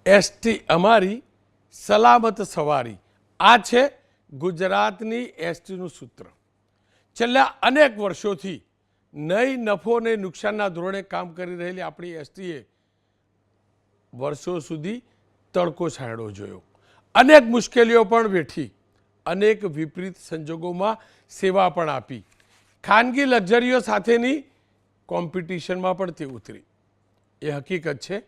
ST અમારી સલામત સવારી, આ છે ગુજરાતની એસટીનું સૂત્ર. છેલ્લા અનેક વર્ષોથી નહીં નફો ને નુકસાનના ધોરણે કામ કરી રહેલી આપણી એસટીએ વર્ષો સુધી તડકો છાંયડો જોયો, અનેક મુશ્કેલીઓ પણ વેઠી, અનેક વિપરીત સંજોગોમાં સેવા પણ આપી, ખાનગી લક્ઝરીઓ સાથેની કોમ્પિટિશનમાં પણ તે ઉતરી. એ હકીકત છે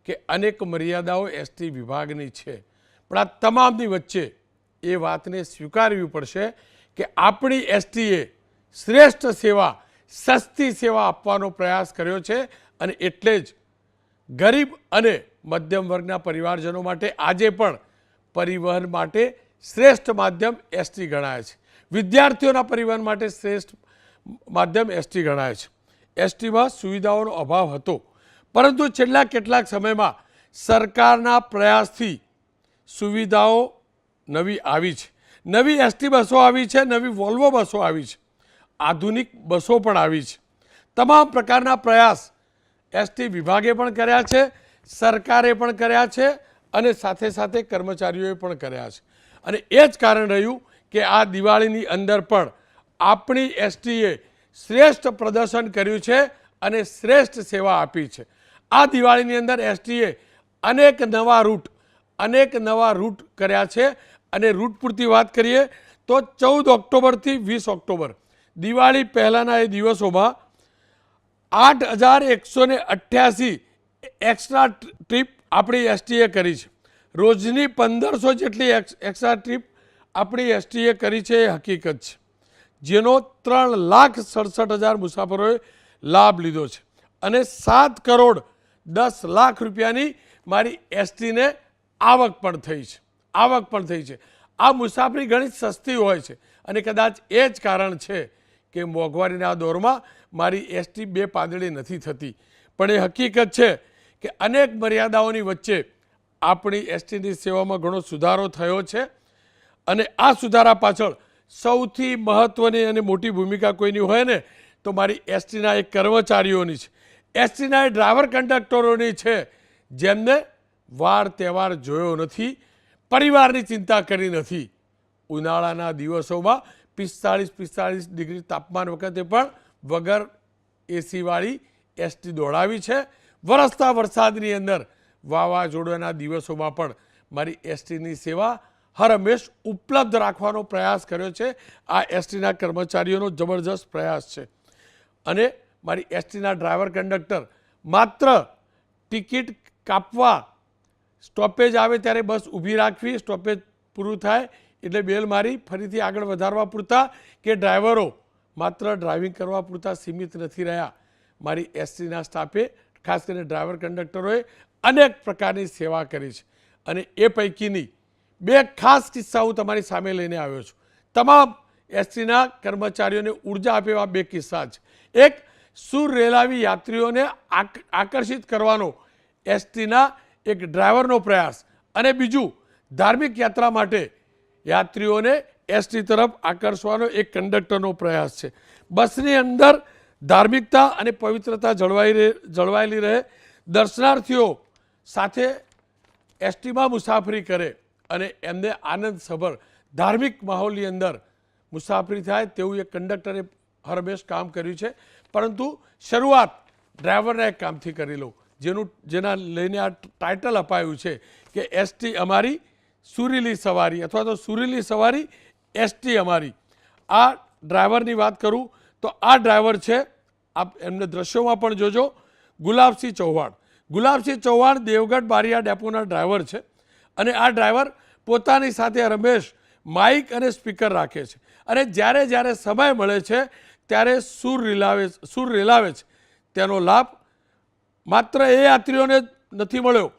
કે અનેક મર્યાદાઓ એસટી વિભાગની છે, પણ આ તમામની વચ્ચે એ વાતને સ્વીકારવી પડશે કે આપણી એસટીએ શ્રેષ્ઠ સેવા, સસ્તી સેવા આપવાનો પ્રયાસ કર્યો છે અને એટલે જ ગરીબ અને મધ્યમ વર્ગના પરિવારજનો માટે આજે પણ પરિવહન માટે શ્રેષ્ઠ માધ્યમ એસટી ગણાય છે. વિદ્યાર્થીઓના પરિવહન માટે શ્રેષ્ઠ માધ્યમ એસટી ગણાય છે. એસટીમાં સુવિધાઓનો અભાવ હતો, પરંતુ છેલ્લા કેટલાક સમયમાં સરકારના પ્રયાસથી સુવિધાઓ નવી આવી છે. નવી એસટી બસો આવી છે, નવી વોલ્વો બસો આવી છે, આધુનિક બસો પણ આવી છે. તમામ પ્રકારના પ્રયાસ એસટી વિભાગે પણ કર્યા છે, સરકારે પણ કર્યા છે અને સાથે સાથે કર્મચારીઓએ પણ કર્યા છે. અને એ જ કારણ રહ્યું કે આ દિવાળીની અંદર પણ આપણી એસટીએ શ્રેષ્ઠ પ્રદર્શન કર્યું છે અને શ્રેષ્ઠ સેવા આપી છે. આ દિવાળીની અંદર એસટીએ અનેક નવા રૂટ કર્યા છે. અને રૂટ પૂરતી વાત કરીએ તો 14 ઓક્ટોબરથી 20 ઓક્ટોબર દિવાળી પહેલાંના એ દિવસોમાં 8188 એક્સ્ટ્રા ટ્રીપ આપણી એસટીએ કરી છે. રોજની 1500 જેટલી એક્સ્ટ્રા ટ્રીપ આપણી એસટીએ કરી છે, એ હકીકત છે, જેનો 3,67,000 મુસાફરોએ લાભ લીધો છે. અને 7 કરોડ 10 લાખ રૂપિયાની મારી એસટીને આવક પણ થઈ છે. આ મુસાફરી ઘણી સસ્તી હોય છે અને કદાચ એ જ કારણ છે કે મોંઘવારીના દોરમાં મારી એસટી બે પાંદડી નથી થતી. પણ એ હકીકત છે કે અનેક મર્યાદાઓની વચ્ચે આપણી એસટીની સેવામાં ઘણો સુધારો થયો છે. અને આ સુધારા પાછળ સૌથી મહત્ત્વની અને મોટી ભૂમિકા કોઈની હોય ને તો મારી એસટીના એક કર્મચારીઓની છે, એસટીના એ ડ્રાઈવર કંડક્ટરોની છે, જેમને વાર તહેવાર જોયો નથી, પરિવારની ચિંતા કરી નથી. ઉનાળાના દિવસોમાં 45 ડિગ્રી તાપમાન વખતે પણ વગર એસીવાળી એસટી દોડાવી છે. વરસતા વરસાદની અંદર વાવાઝોડાના દિવસોમાં પણ મારી એસટીની સેવા હરહંમેશ ઉપલબ્ધ રાખવાનો પ્રયાસ કર્યો છે. આ એસટીના કર્મચારીઓનો જબરજસ્ત પ્રયાસ છે. અને મારી એસટીના ડ્રાઈવર કંડક્ટર માત્ર ટિકિટ કાપવા, સ્ટોપેજ આવે ત્યારે બસ ઊભી રાખવી, સ્ટોપેજ પૂરું થાય એટલે બેલ મારી ફરીથી આગળ વધારવા પૂરતા કે ડ્રાઈવરો માત્ર ડ્રાઇવિંગ કરવા પૂરતા સીમિત નથી રહ્યા. મારી એસટીના સ્ટાફે, ખાસ કરીને ડ્રાઈવર કંડક્ટરોએ અનેક પ્રકારની સેવા કરી છે. અને એ પૈકીની બે ખાસ કિસ્સા હું તમારી સામે લઈને આવ્યો છું. તમામ એસટીના કર્મચારીઓને ઉર્જા આપે એવા બે કિસ્સા છે. એક, સુર રેલાવી યાત્રીઓને આકર્ષિત કરવાનો એસટીના એક ડ્રાઈવરનો પ્રયાસ, અને બીજું, ધાર્મિક યાત્રા માટે યાત્રીઓને એસટી તરફ આકર્ષવાનો એક કંડક્ટરનો પ્રયાસ છે. બસની અંદર ધાર્મિકતા અને પવિત્રતા જળવાયેલી રહે, દર્શનાર્થીઓ સાથે એસટીમાં મુસાફરી કરે અને એમને આનંદસભર ધાર્મિક માહોલની અંદર મુસાફરી થાય તેવું એક કંડક્ટરે હરહંમેશ કામ કર્યું છે. પરંતુ શરૂઆત ડ્રાઈવરના એક કામથી કરી લઉં, જેના લઈને આ ટાઇટલ અપાયું છે કે એસટી અમારી સુરીલી સવારી, અથવા તો સુરીલી સવારી એસટી અમારી. આ ડ્રાઈવરની વાત કરું તો આ ડ્રાઈવર છે, આપ એમને દ્રશ્યોમાં પણ જોજો, ગુલાબસિંહ ચૌહાણ. ગુલાબસિંહ ચૌહાણ દેવગઢ બારિયા ડેપોના ડ્રાઈવર છે. અને આ ડ્રાઈવર પોતાની સાથે રમેશ માઇક અને સ્પીકર રાખે છે અને જ્યારે સમય મળે છે ત્યારે સુર રેલાવે છે. તેનો લાભ માત્ર એ યાત્રીઓને નથી મળ્યો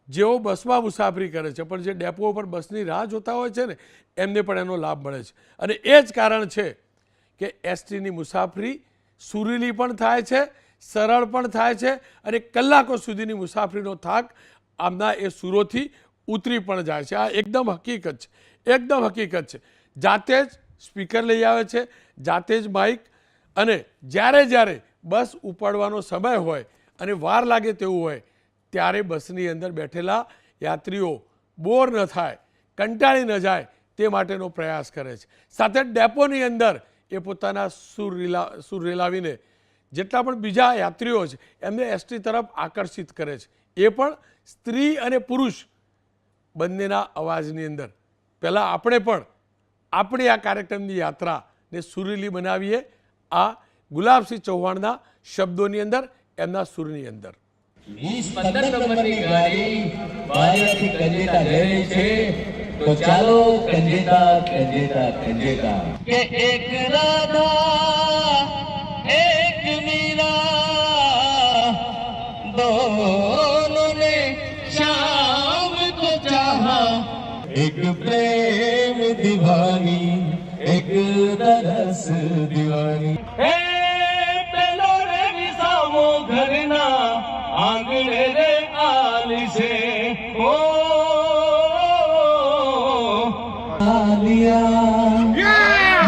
જેઓ બસમાં મુસાફરી કરે છે, પણ જે ડેપો પર બસની રાહ જોતા હોય છે ને એમને પણ એનો લાભ મળે છે. અને એ જ કારણ છે કે એસટીની મુસાફરી સુરીલી પણ થાય છે, સરળ પણ થાય છે અને કલાકો સુધીની મુસાફરીનો થાક આમના એ સુરોથી ઉતરી પણ જાય છે. આ એકદમ હકીકત છે. જાતે જ સ્પીકર લઈ આવે છે, જાતે જ માઇક, અને જ્યારે બસ ઉપાડવાનો સમય હોય અને વાર લાગે તેવું હોય ત્યારે બસની અંદર બેઠેલા યાત્રીઓ બોર ન થાય, કંટાળી ન જાય તે માટેનો પ્રયાસ કરે છે. સાથે ડેપોની અંદર એ પોતાના સૂર રેલાવીને જેટલા પણ બીજા યાત્રીઓ છે એમને એસટી તરફ આકર્ષિત કરે છે. એ પણ સ્ત્રી અને પુરુષ બંનેના અવાજની અંદર. પહેલાં આપણે પણ આપણી આ કાર્યક્રમની યાત્રાને સુરીલી બનાવીએ આ ગુલાબસિંહ ચૌહાણના શબ્દોની અંદર, એમના સૂરની અંદર. 15 નંબરની ગાડી બારિયાથી કંજેતા જઈ રહી છે, તો ચાલો કંજેતા કંજેતા કંજેતા કે એક રાધા એક મીરા दोनों ने शाम को चाहा, एक प्रेम दीवानी एक तरस दीवानी. हे पेलो रे विसामो घरना आंगणे रे आली से ओ आलिया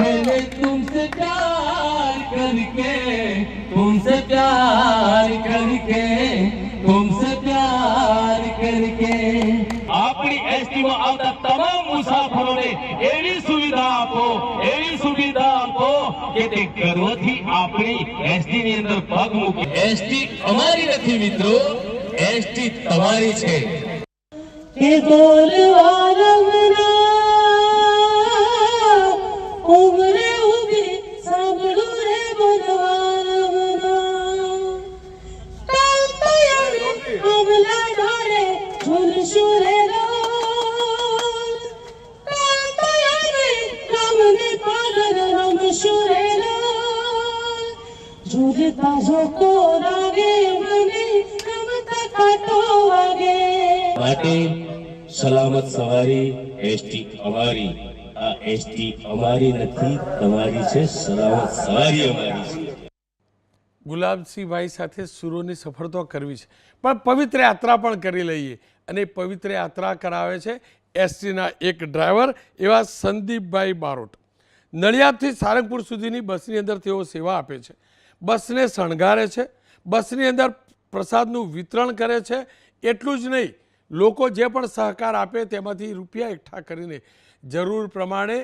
मैंने तुमसे प्यार करके तुमसे प्यार करके तुमसे प्यार करके આપણી એસટીમાં આવતા તમામ મુસાફરોને એવી સુવિધા આપો કે તે ગર્વથી આપણી એસટી ની અંદર પગ મૂકે. એસટી અમારી નથી મિત્રો, એસટી તમારી છે. કે બોલવા રમના ઉમરે ઉભી સાંભળું રે બોલવા રમના તાલતયાને અમલા ડાળે ઝુલશું રે તાલતયાને રામને પાગલ રમશું રે ઝૂલતા જોકો રાગે મને રમતા કાંટો વાગે. માટે સલામત સવારી એસટી અમારી. આ એસટી અમારી નથી, તમારી છે. સલામત સવારી અમારી છે. ગુલાબસિંહભાઈ સાથે સુરોની સફર તો કરવી છે, પણ પવિત્ર યાત્રા પણ કરી લઈએ. અને પવિત્ર યાત્રા કરાવે છે એસટીના એક ડ્રાઈવર એવા સંદીપભાઈ બારોટ. નડિયાદથી સારંગપુર સુધીની બસની અંદર તેઓ સેવા આપે છે, બસને શણગારે છે, બસની અંદર પ્રસાદનું વિતરણ કરે છે. એટલું જ નહીં, લોકો જે પણ સહકાર આપે તેમાંથી રૂપિયા એકઠા કરીને જરૂર પ્રમાણે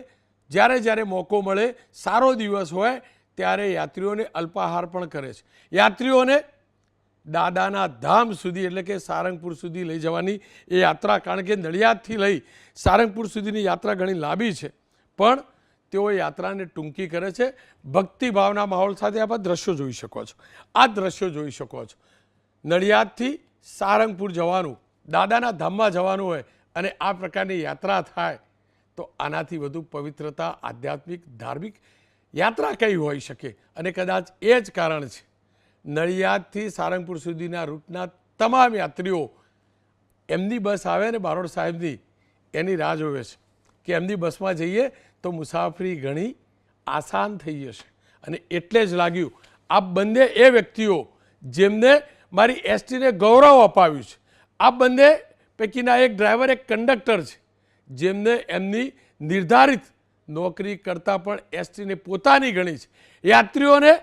જ્યારે જ્યારે મોકો મળે, સારો દિવસ હોય ત્યારે યાત્રીઓને અલ્પાહાર પણ કરે છે. યાત્રીઓને દાદાના ધામ સુધી એટલે કે સારંગપુર સુધી લઈ જવાની એ યાત્રા, કારણ કે નડિયાદથી લઈ સારંગપુર સુધીની યાત્રા ઘણી લાંબી છે, પણ તેઓ યાત્રાને ટૂંકી કરે છે. ભક્તિભાવના માહોલ સાથે આપ દ્રશ્યો જોઈ શકો છો. આ દ્રશ્યો જોઈ શકો છો. નડિયાદથી સારંગપુર જવાનું, દાદાના ધામમાં જવાનું હોય અને આ પ્રકારની યાત્રા થાય તો આનાથી વધુ પવિત્રતા, આધ્યાત્મિક, ધાર્મિક યાત્રા કઈ હોઈ શકે. અને કદાચ એ જ કારણ છે નડિયાદથી સારંગપુર સુધીના રૂટના તમામ યાત્રીઓ એમની બસ આવે ને બારોટ સાહેબની, એની રાહ જોવે છે કે એમની બસમાં જઈએ તો મુસાફરી ઘણી આસાન થઈ જશે. અને એટલે જ લાગ્યું આ બંને એ વ્યક્તિઓ જેમને મારી એસટીને ગૌરવ અપાવ્યું છે. આ બંને પૈકીના એક ડ્રાઈવર, એક કંડક્ટર છે જેમને એમની નિર્ધારિત નોકરી કરતાં પણ એસટીને પોતાની ગણી છે. યાત્રીઓને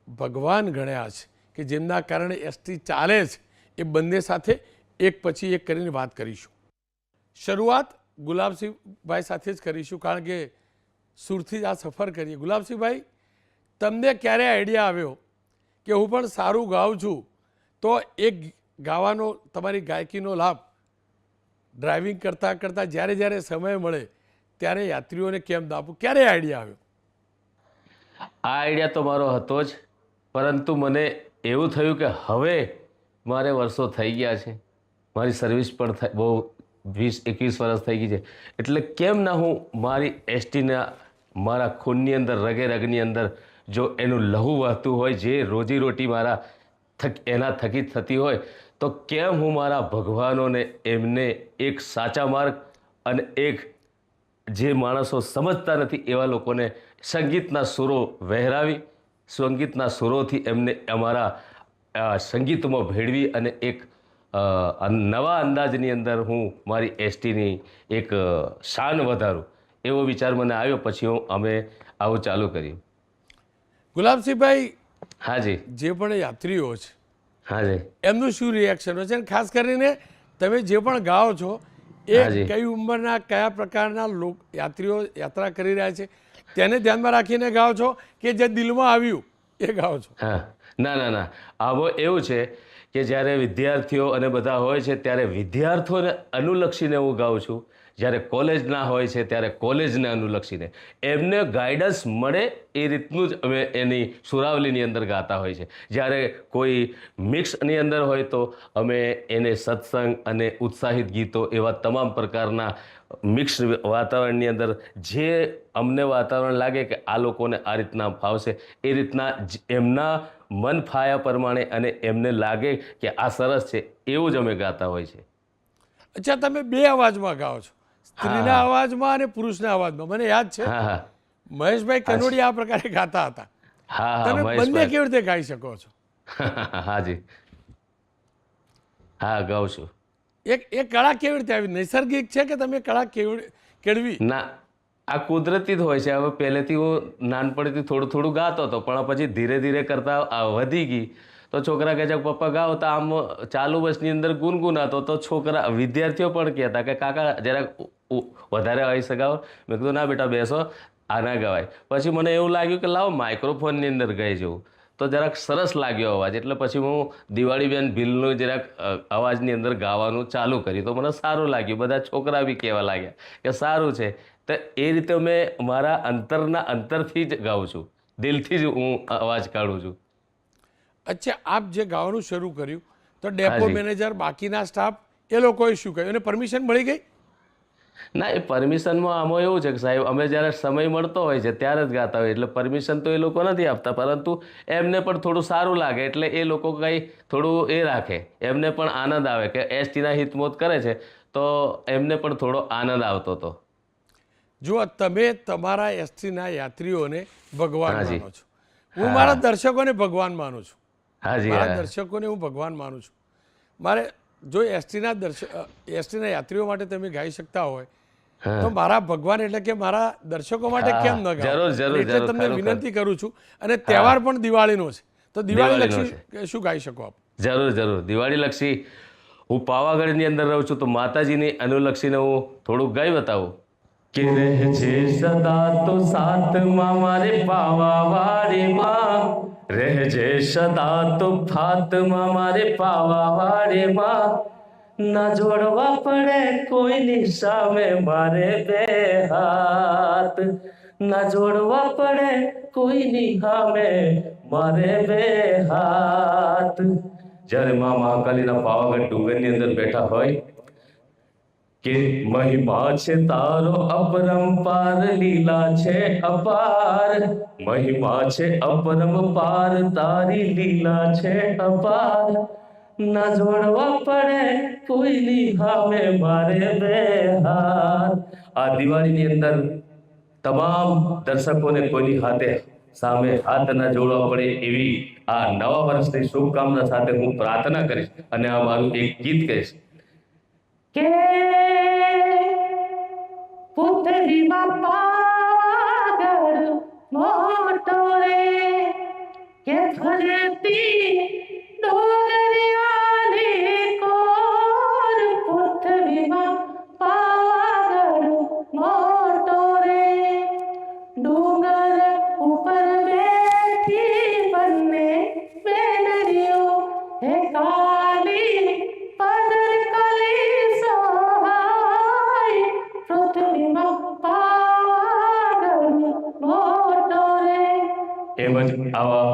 ભગવાન ગણ્યા છે કે જેમના કારણે એસટી ચાલે છે. એ બંને સાથે એક પછી એક કરીને વાત કરીશું. શરૂઆત ગુલાબસિંહભાઈ સાથે જ કરીશું, કારણ કે સુરથી જ આ સફર કરીએ. ગુલાબસિંહભાઈ, તમને ક્યારે આઈડિયા આવ્યો કે હું પણ સારું ગાઉં છું તો એક ગાવાનો, તમારી ગાયકીનો લાભ ડ્રાઇવિંગ કરતાં કરતાં જ્યારે જ્યારે સમય મળે ત્યારે યાત્રીઓને કેમ ના આપું? ક્યારે આઈડિયા આવ્યો? આ આઈડિયા તો મારો હતો જ, પરંતુ મને એવું થયું કે હવે મારે વર્ષો થઈ ગયા છે, મારી સર્વિસ પણ બહુ 20-21 વર્ષ થઈ ગઈ છે, એટલે કેમ ના હું મારી એસટીના મારા ખૂનની અંદર, રગે રગની અંદર જો એનું લહુ વહેતું હોય, જે રોજીરોટી મારા એના થકી થતી હોય, તો કેમ હું મારા ભગવાનોને એમને એક સાચા માર્ગ અને એક જે માણસો સમજતા નથી એવા લોકોને સંગીતના સુરો વહેરાવી, સંગીતના સુરોથી એમને અમારા સંગીતમાં ભેળવી અને એક નવા અંદાજની અંદર હું મારી એસટીની એક શાન વધારું, એવો વિચાર મને આવ્યો. પછી અમે આવું ચાલુ કર્યું. ગુલાબસિંહભાઈ, હાજી, જે પણ યાત્રીઓ છે હાજી, એમનું શું રિએક્શન હોય છે? ખાસ કરીને તમે જે પણ ગાઓ છો એ હાજી. કઈ ઉંમરના કયા પ્રકારના યાત્રીઓ યાત્રા કરી રહ્યા છે તેને ધ્યાનમાં રાખીને ગાઓ છો કે જે દિલમાં આવ્યું એ ગાઓ છો? હા, ના ના ના, આમાં એવું છે કે જ્યારે વિદ્યાર્થીઓ અને બધા હોય છે ત્યારે વિદ્યાર્થીઓને અનુલક્ષીને હું ગાઉં છું. જ્યારે કોલેજના હોય છે ત્યારે કોલેજને અનુલક્ષીને એમને ગાઈડન્સ મળે એ રીતનું જ અમે એની સુરાવલીની અંદર ગાતા હોય છે. જ્યારે કોઈ મિક્સની અંદર હોય તો અમે એને સત્સંગ અને ઉત્સાહિત ગીતો એવા તમામ પ્રકારના મિક્સ વાતાવરણની અંદર જે અમને વાતાવરણ લાગે કે આ લોકોને આ રીતના ફાવશે એ રીતના એમના મન ફાયા પ્રમાણે અને એમને લાગે કે આ સરસ છે એવું જ અમે ગાતા હોય છે. અચ્છા, તમે બે અવાજમાં ગાઓ છો, સ્ત્રીના અવાજમાં અને પુરુષના અવાજમાં. મને યાદ છે હા હા મહેશભાઈ કનોડિયા આ પ્રકારે ગાતા હતા. હા હા તમે બંને મહેશભાઈ. કેવી રીતે ગાઈ શકો છો? હાજી, હા ગાઉં છું. એ કળા કેવી રીતે આવી? નૈસર્ગિક છે કે તમે કળા કેળવી? ના, આ કુદરતી જ હોય છે. હવે પહેલેથી હું નાનપણથી થોડું થોડું ગાતો હતો, પણ પછી ધીરે ધીરે કરતા આ વધી ગઈ તો છોકરા કહે છે પપ્પા ગાઓ, તો આમ ચાલુ બસની અંદર ગુનગુનાતો તો છોકરા વિદ્યાર્થીઓ પણ કહેતા કે કાકા જરાક વધારે આવી સગાવો. મેં કીધું ના બેટા બેસો, આ ના ગવાય. પછી મને એવું લાગ્યું કે લાવો માઇક્રોફોનની અંદર ગાઈ જવું, તો જરાક સરસ લાગ્યો અવાજ. એટલે પછી હું દિવાળીબેન ભીલનું જરાક અવાજની અંદર ગાવાનું ચાલુ કર્યું તો મને સારું લાગ્યું. બધા છોકરા બી કહેવા લાગ્યા કે સારું છે. તો એ રીતે મેં મારા અંતરથી જ ગાઉં છું, દિલથી જ હું અવાજ કાઢું છું. અચ્છા, આપ જે ગાવાનું શરૂ કર્યું તો ડેપો હાજી. મેનેજર, બાકીના સ્ટાફ એ લોકોએ શું કહ્યું? એને પરમિશન મળી ગઈ? ના, એ પરમિશનમાં આમાં એવું છે કે સાહેબ અમે જ્યારે સમય મળતો હોય છે ત્યારે જ ગાતા હોય, એટલે પરમિશન તો એ લોકો નથી આપતા, પરંતુ એમને પણ થોડું સારું લાગે એટલે એ લોકો કંઈ થોડું એ રાખે, એમને પણ આનંદ આવે કે એસટીના હિતમોત કરે છે તો એમને પણ થોડો આનંદ આવતો હતો. જો તમે તમારા એસટીના યાત્રીઓને ભગવાન હાજી. માનો છો, હું મારા દર્શકોને ભગવાન માનું છું. હાજી મારા હા દર્શકોને હું ભગવાન માનું છું. મારે જો એસટીના યાત્રીઓ માટે તમે ગાઈ શકતા હોય તો મારા ભગવાન એટલે કે મારા દર્શકો માટે હા, કેમ ન ગાઓ? જરૂર, જરૂર, એટલે જરૂર, તમને ખરું, વિનંતી કરું છું. અને તહેવાર પણ દિવાળીનો છે તો દિવાળી દિવાળીનો લક્ષી શું ગાઈ શકો આપ? જરૂર જરૂર, દિવાળી લક્ષી હું પાવાગઢની અંદર રહું છું તો માતાજીની અનુલક્ષીને હું થોડુંક ગાઈ બતાવું કે રહેજે સદા તો સાથમાં મારે પાવાવાળી માં, રહેજે સદા તો ફાતમાં મારે પાવાવાળી માં, ના જોડવા પડે કોઈની સામે મારે બે હાથ, ના જોડવા પડે કોઈની સામે મારે બે હાથ. જ્યારે મા મહાકાલીના પાવાગઢ ડુંગરની અંદર બેઠા હોય કે મહિમા છે તારો અપરંપાર, લીલા છે અપાર, મહિમા છે અપરંપાર, તારી લીલા છે અપાર, ના જોડવા પડે કોઈની સામે મારે બે હાથ. આ દિવાળીની અંદર તમામ દર્શકોને કોઈની હાથે સામે હાથ ના જોડવા પડે એવી આ નવા વર્ષની શુભકામના સાથે હું પ્રાર્થના કરીશ અને આ મારું એક ગીત કહીશ કે પુતળીમાં પાગળ મોટો રે, કે ધરતી ડોગરિયાની કોર, પૃથ્વીમાં પાગળ મોટો રે, ડુંગર ઉપર બેઠી બંને બેનરીઓ, હે કાલી પદર કલી સહાય, પૃથ્વીમાં પાગળ મોટો રે. એમ જ આવા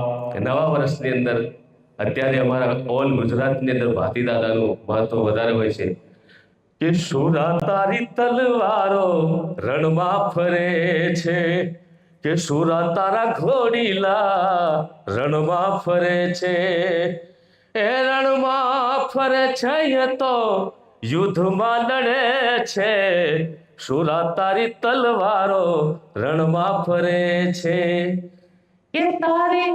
નવા વર્ષની અંદર અત્યારે અમારા ઓલ ગુજરાતની અંદર ભાતી દાદાનું મહત્વ વધારે હોય છે કે સુરા તારી તલવારો રણમાં ફરે છે, કે સુરા તારા ઘોડીલા રણમાં ફરે છે, એ રણમાં ફરે છે તો યુદ્ધમાં લડે છે, સુરા તારી તલવારો રણમાં ફરે છે, કે તારી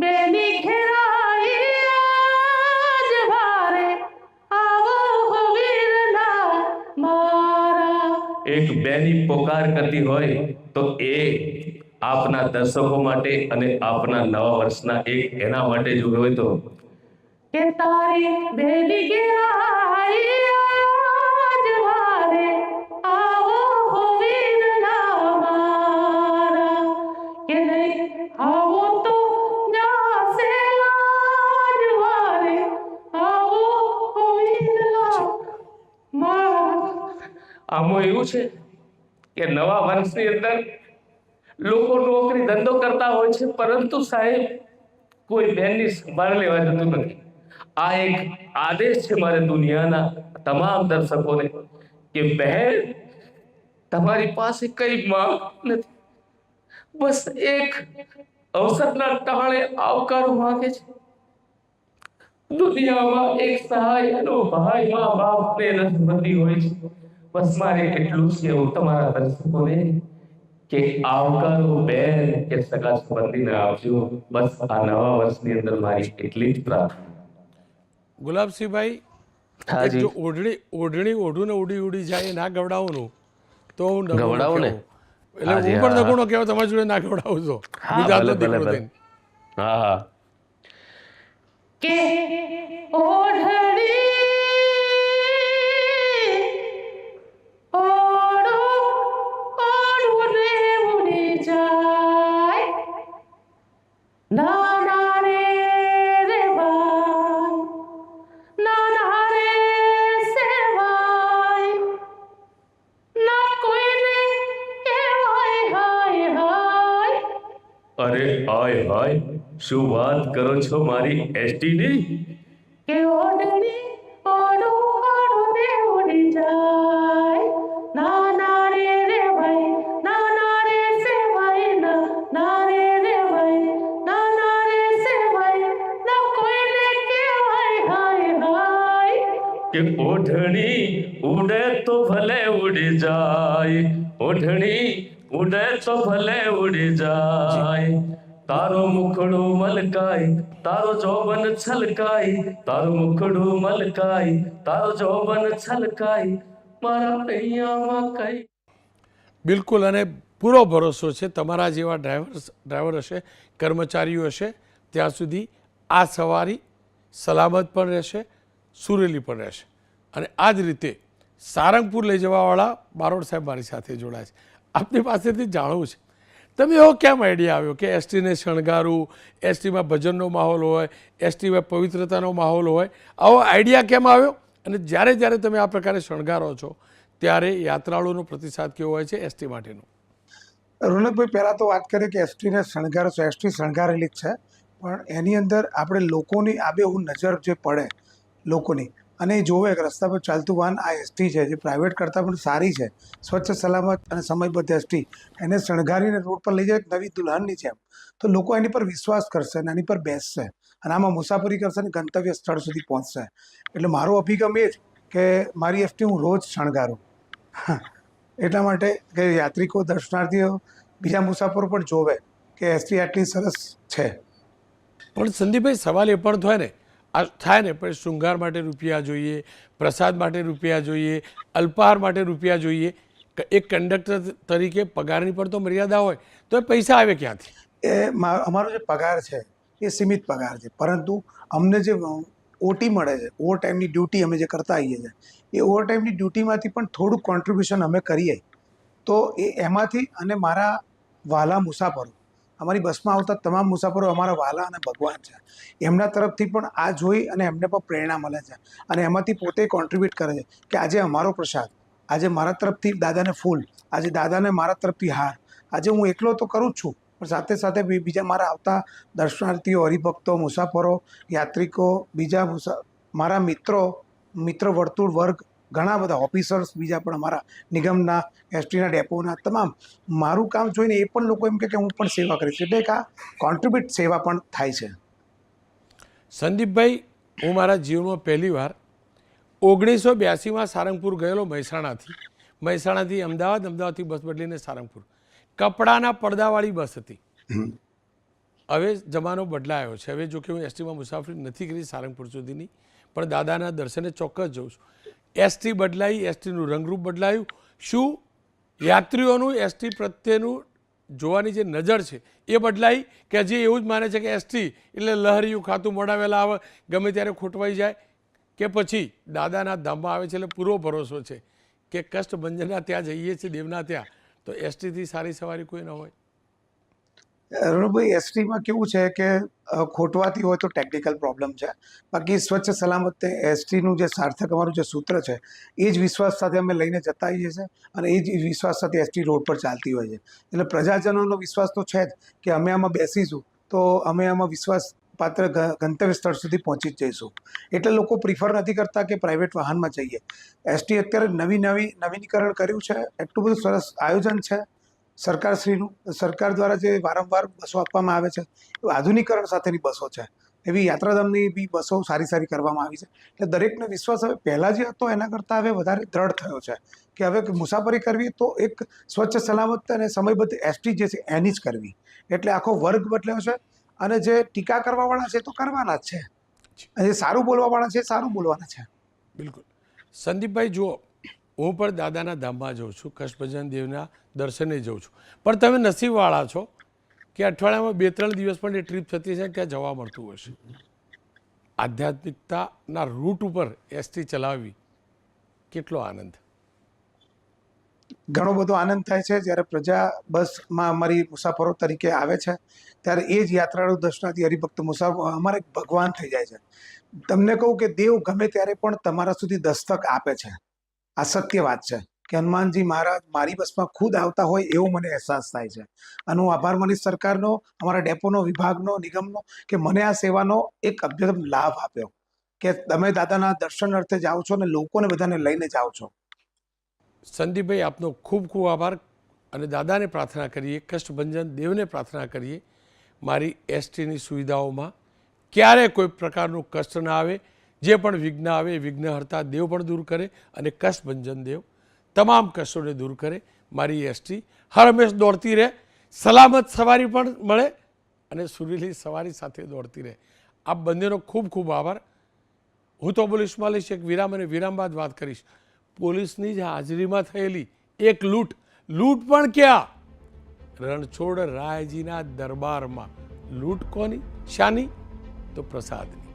બેની ઘેરાઈ આજ વારે, આવો હો વીરના મારા. એક બેની પોકાર કરતી હોય તો એ આપના દર્શકો માટે અને આપના નવા વર્ષના એક એના માટે જો હોય તો કે તારી બેલી ગયા આજ વારે આવો હોવીરલા મારા કે નહીં આવો તો જાશે આજ વારે આવો હોવીરલા મારા. આમાં એવું છે કે નવા વર્ષની અંદર લોકો નોકરી ધંધો કરતા હોય છે, પરંતુ સાહેબ કોઈ બહેનની સંભાળ લેવા જતું નથી. આ એક આદેશ છે મારે દુનિયાના તમામ દર્શકોને કે બહેન, તમારી પાસે કઈ માંગ નથી, બસ એક અવસરના ટાણે આવકારો માંગે છે. દુનિયામાં એક સહાયનો ભાઈ મા બાપને નસબંધી હોય છે. બસ મારે એટલું જ કહેવું તમારા દર્શકોને કે આવકારો બેન કે સગા સંબંધીને આપજો. બસ આ નવા વર્ષની અંદર મારી એટલી જ પ્રાર્થના. ગુલાબસિંહભાઈ, હા જી. જો ઓઢણી ઓઢું ને ઉડી ઉડી જાય એ ના ગવડાવવાનું તો હું નગુણો ગવડાવો ને. કહેવું. એટલે હા જી, હું પણ હા. નગુણો કહેવા તમારી જોડે ના ગવડાવજો. હા, ગુજરાતનો ભલે, ભલે, દીકરો ભલે. થઈને. હા હા. કે ઓઢણી ઓઢો ઓઢું રે ઉડી જાય નાના રે રેવાય નાના રે સેવાય ના કોઈને કહેવાય હાય હાય. અરે હાય હાય, શું વાત કરો છો મારી એસટી ની? કે ઓઢણી ઓઢું ઓઢું રે ઉડી જાય નાના રે રેવાય નાના રે સેવાય નાના રે રેવાય નાના રે સેવાય ના કોઈને કહેવાય હાય હાય. કે ઓઢણી ઉડે તો ભલે ઉડી જાય, ઓઢણી ઉડે તો ભલે ઉડી જાય, તારો મુખડું મલકાય, તારો જોબન છલકાય, તારો મુખડું મલકાય, તારો જોબન છલકાય, મારા અહીંયામાં કઈ. બિલકુલ, અને પૂરો ભરોસો છે તમારા જેવા ડ્રાઈવર હશે, કર્મચારીઓ હશે, ત્યાં સુધી આ સવારી સલામત પણ રહેશે, સુરેલી પણ રહેશે. અને આ જ રીતે સારંગપુર લઈ જવાવાળા બારોટ સાહેબ મારી સાથે જોડાય છે. આપની પાસેથી જાણવું છે, તમે એવો કેમ આઈડિયા આવ્યો કે એસટીને શણગારવું, એસટીમાં ભજનનો માહોલ હોય, એસટીમાં પવિત્રતાનો માહોલ હોય, આવો આઈડિયા કેમ આવ્યો? અને જ્યારે જ્યારે તમે આ પ્રકારે શણગારો છો ત્યારે યાત્રાળુનો પ્રતિસાદ કેવો હોય છે એસટી માટેનો? રોનકભાઈ, પહેલાં તો વાત કરીએ કે એસટીને શણગારો છે, એસટી શણગારેલી જ છે, પણ એની અંદર આપણે લોકોની આબેહૂબ નજર જે પડે લોકોની, અને એ જોવે કે રસ્તા પર ચાલતું વાહન આ એસટી છે, જે પ્રાઇવેટ કરતાં પણ સારી છે, સ્વચ્છ સલામત અને સમયબદ્ધ એસટી, એને શણગારીને રોડ પર લઈ જાય એક નવી દુલ્હનની જેમ, તો લોકો એની પર વિશ્વાસ કરશે અને એની પર બેસશે અને આમાં મુસાફરી કરશે અને ગંતવ્ય સ્થળ સુધી પહોંચશે. એટલે મારો અભિગમ એ જ કે મારી એસટી હું રોજ શણગારું. એટલા માટે કે યાત્રિકો, દર્શનાર્થીઓ, બીજા મુસાફરો પણ જોવે કે એસટી આટલી સરસ છે. પણ સંદીપભાઈ, સવાલ એ પણ થાય ને, આ થાય ને, પણ શૃંગાર માટે રૂપિયા જોઈએ, પ્રસાદ માટે રૂપિયા જોઈએ, અલ્પાહાર માટે રૂપિયા જોઈએ. એક કંડક્ટર તરીકે પગારની પર તો મર્યાદા હોય, તો એ પૈસા આવે ક્યાંથી? અમારો જે પગાર છે એ સીમિત પગાર છે, પરંતુ અમને જે ઓટી મળે છે, ઓવર ટાઈમની ડ્યુટી અમે જે કરતા આવીએ છીએ, એ ઓવર ટાઈમની ડ્યુટીમાંથી પણ થોડુંક કોન્ટ્રીબ્યુશન અમે કરીએ તો એમાંથી, અને મારા વહાલા મુસાફરો, અમારી બસમાં આવતા તમામ મુસાફરો અમારા વહાલા અને ભગવાન છે, એમના તરફથી પણ આ જોઈ અને એમને પણ પ્રેરણા મળે છે અને એમાંથી પોતે કોન્ટ્રીબ્યુટ કરે છે કે આજે અમારો પ્રસાદ, આજે મારા તરફથી દાદાને ફૂલ, આજે દાદાને મારા તરફથી હાર, આજે હું એકલો તો કરું જ છું, પણ સાથે સાથે બીજા મારા આવતા દર્શનાર્થીઓ, હરિભક્તો, મુસાફરો, યાત્રિકો, બીજા મારા મિત્ર વર્તુળ વર્ગ, ઘણા બધા ઓફિસર્સ બીજા પણ અમારા નિગમના, એસટીના ડેપોના, તમામ મારું કામ જોઈને એ પણ લોકો એમ કે હું પણ સેવા કરીશ, એટલે કે આ કોન્ટ્રીબ્યુટ સેવા પણ થાય છે. સંદીપભાઈ, હું મારા જીવનમાં પહેલીવાર 1982માં સારંગપુર ગયેલો મહેસાણાથી અમદાવાદ, અમદાવાદથી બસ બદલીને સારંગપુર. કપડાના પડદાવાળી બસ હતી. હવે જમાનો બદલાયો છે. હવે જો કે હું એસટીમાં મુસાફરી નથી કરી સારંગપુર સુધીની, પણ દાદાના દર્શને ચોક્કસ જઉં છું. એસટી બદલાઈ, એસટીનું રંગરૂપ બદલાયું. શું યાત્રીઓનું એસટી પ્રત્યેનું જોવાની જે નજર છે એ બદલાઈ કે હજી એવું જ માને છે કે એસટી એટલે લહેરિયું ખાતું મોડાવેલા આવે, ગમે ત્યારે ખોટવાઈ જાય, કે પછી દાદાના ધામમાં આવે છે એટલે પૂરો ભરોસો છે કે કષ્ટભંજનના ત્યાં જઈએ છીએ દેવના ત્યાં તો એસટીથી સારી સવારી કોઈ ન હોય? અરુણભાઈ, એસટીમાં કેવું છે કે ખોટવાતી હોય તો ટેકનિકલ પ્રોબ્લેમ છે, બાકી સ્વચ્છ સલામત એસટીનું જે સાર્થક અમારું જે સૂત્ર છે એ જ વિશ્વાસ સાથે અમે લઈને જતા આવીએ છીએ અને એ જ વિશ્વાસ સાથે એસટી રોડ પર ચાલતી હોય છે. એટલે પ્રજાજનોનો વિશ્વાસ તો છે જ કે અમે આમાં બેસીશું તો અમે આમાં વિશ્વાસ પાત્ર ગંતવ્ય સ્થળ સુધી પહોંચી જ જઈશું. એટલે લોકો પ્રિફર નથી કરતા કે પ્રાઇવેટ વાહનમાં જઈએ. એસટી અત્યારે નવીનીકરણ કર્યું છે, એટલું બધું સરસ આયોજન છે સરકારશ્રીનું. સરકાર દ્વારા જે વારંવાર બસો આપવામાં આવે છે એ આધુનિકરણ સાથેની બસો છે. એવી યાત્રાધામની બી બસો સારી સારી કરવામાં આવી છે. એટલે દરેકને વિશ્વાસ હવે પહેલાં જે હતો એના કરતાં હવે વધારે દ્રઢ થયો છે કે હવે મુસાફરી કરવી તો એક સ્વચ્છ સલામત અને સમયબદ્ધ એસટી જે છે એની જ કરવી. એટલે આખો વર્ગ બદલ્યો છે અને જે ટીકા કરવાવાળા છે તો કરવાના જ છે, અને જે સારું બોલવાવાળા છે સારું બોલવાના છે. બિલકુલ. સંદીપભાઈ, જુઓ, હું પણ દાદાના ધામમાં જાઉં છું, કષ્ટભંજન દેવના દર્શને જાઉં છું, પણ તમે નસીબવાળા છો કે અઠવાડિયામાં 2-3 દિવસ પણ એ ટ્રીપ થતી છે ત્યાં જવા મળતું હશે. આધ્યાત્મિકતાના રૂટ ઉપર એસટી ચલાવવી કેટલો આનંદ! ઘણો બધો આનંદ થાય છે જ્યારે પ્રજા બસમાં અમારી મુસાફરો તરીકે આવે છે ત્યારે એ જ યાત્રાળુ દર્શનાર્થી હરિભક્ત મુસાફરો અમારે ભગવાન થઈ જાય છે. તમને કહું કે દેવ ગમે ત્યારે પણ તમારા સુધી દસ્તક આપે છે. આ સત્ય વાત છે કે હનુમાનજી મહારાજ મારી બસમાં ખુદ આવતા હોય એવો મને અહેસાસ થાય છે. અને હું આભાર માનીશ સરકારનો, અમારા ડેપોનો, વિભાગનો, નિગમનો કે મને આ સેવાનો એક અભ્યતમ લાભ આપ્યો કે તમે દાદાના દર્શન અર્થે જાઓ છો અને લોકોને બધાને લઈને જાઓ છો. સંદીપભાઈ, આપનો ખૂબ ખૂબ આભાર અને દાદાને પ્રાર્થના કરીએ, કષ્ટભંજન દેવને પ્રાર્થના કરીએ મારી એસટીની સુવિધાઓમાં ક્યારે કોઈ પ્રકારનું કષ્ટ ના આવે, જે પણ વિઘ્ન આવે વિઘ્નહર્તા દેવ પણ દૂર કરે અને કષ્ટભંજન દેવ તમામ કષ્ટોને દૂર કરે. મારી એસટી હર હંમેશ દોડતી રહે, સલામત સવારી પણ મળે અને સુરીલી સવારી સાથે દોડતી રહે. આપ બંનેનો ખૂબ ખૂબ આભાર. હું તો પોલીસમાં લઈશ એક વિરામ અને વિરામ બાદ વાત કરીશ પોલીસની જ હાજરીમાં થયેલી એક લૂંટ પણ ક્યાં? રણછોડ રાયજીના દરબારમાં. લૂંટ કોની? શાની? તો પ્રસાદની.